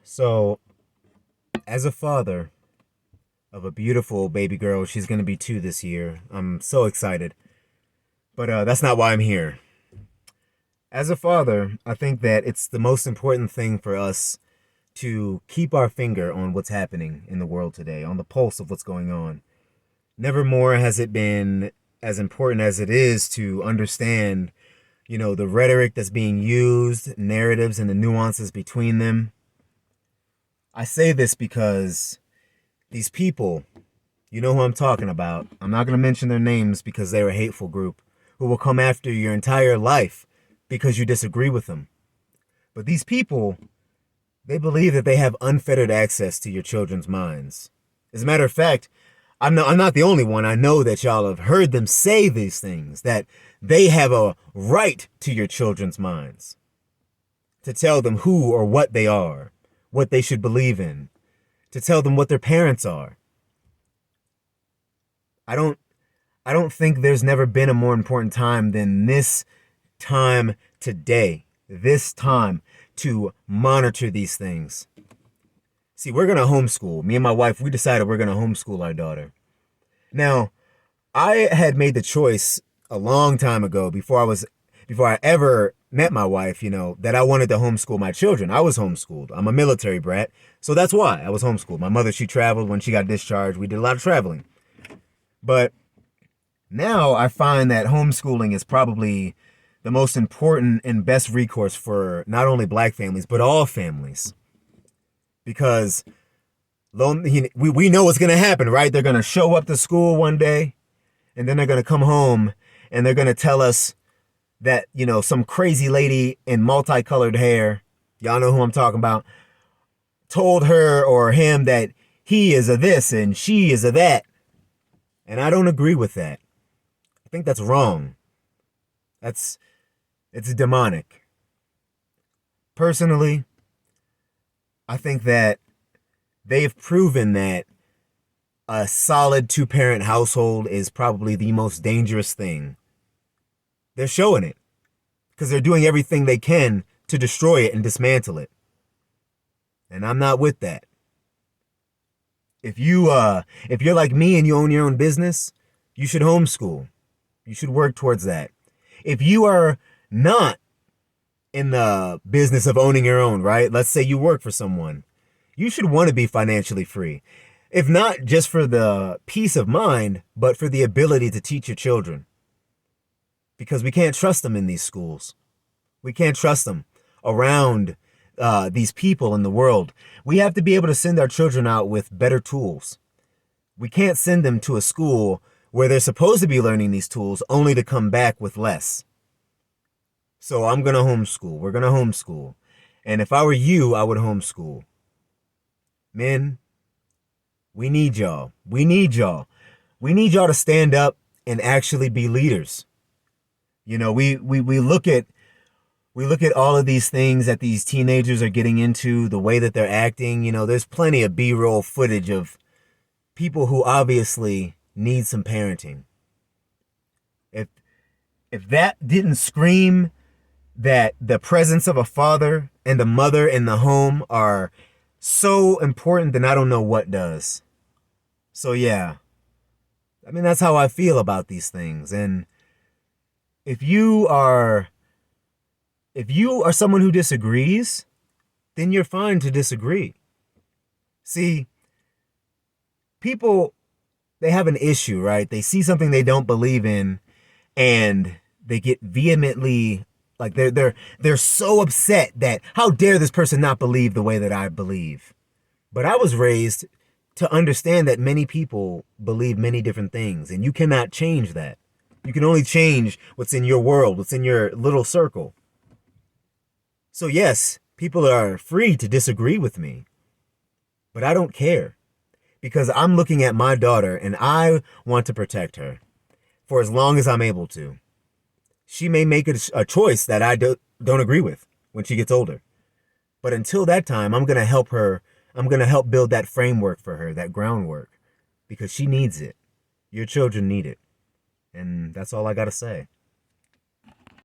So, as a father of a beautiful baby girl, she's going to be 2 this year. I'm so excited. But that's not why I'm here. As a father, I think that it's the most important thing for us to keep our finger on what's happening in the world today, on the pulse of what's going on. Never more has it been as important as it is to understand, the rhetoric that's being used, narratives, and the nuances between them. I say this because these people, you know who I'm talking about. I'm not going to mention their names because they're a hateful group who will come after your entire life because you disagree with them. But these people, they believe that they have unfettered access to your children's minds. As a matter of fact, I'm not the only one. I know that y'all have heard them say these things, that they have a right to your children's minds, to tell them who or what they are, what they should believe in, to tell them what their parents are. I don't think there's never been a more important time than this time today, this time to monitor these things. See, we're going to homeschool. Me and my wife, we decided we're going to homeschool our daughter. Now, I had made the choice a long time ago before I ever met my wife, that I wanted to homeschool my children. I was homeschooled. I'm a military brat, so that's why I was homeschooled. My mother, she traveled when she got discharged. We did a lot of traveling. But now I find that homeschooling is probably the most important and best recourse for not only black families, but all families. Because we know what's going to happen, right? They're going to show up to school one day, and then they're going to come home, and they're going to tell us that, some crazy lady in multicolored hair, y'all know who I'm talking about, told her or him that he is a this and she is a that. And I don't agree with that. I think that's wrong. It's demonic. Personally, I think that they've proven that a solid 2-parent household is probably the most dangerous thing. They're showing it because they're doing everything they can to destroy it and dismantle it. And I'm not with that. If you're like me and you own your own business, you should homeschool. You should work towards that. If you are not in the business of owning your own, right? Let's say you work for someone. You should want to be financially free. If not just for the peace of mind, but for the ability to teach your children. Because we can't trust them in these schools. We can't trust them around these people in the world. We have to be able to send our children out with better tools. We can't send them to a school where they're supposed to be learning these tools only to come back with less. So I'm going to homeschool. We're going to homeschool. And if I were you, I would homeschool. Men, we need y'all. We need y'all. We need y'all to stand up and actually be leaders. We look at all of these things that these teenagers are getting into, the way that they're acting. There's plenty of B-roll footage of people who obviously need some parenting. If that didn't scream that the presence of a father and a mother in the home are so important, then I don't know what does. So yeah, that's how I feel about these things. And if you are someone who disagrees, then you're fine to disagree. See, people, they have an issue, right? They see something they don't believe in and they get vehemently, like they're so upset that how dare this person not believe the way that I believe. But I was raised to understand that many people believe many different things, and you cannot change that. You can only change what's in your world, what's in your little circle. So yes, people are free to disagree with me, but I don't care because I'm looking at my daughter and I want to protect her for as long as I'm able to. She may make a choice that I don't agree with when she gets older. But until that time, I'm going to help her. I'm going to help build that framework for her, that groundwork, because she needs it. Your children need it. And that's all I got to say.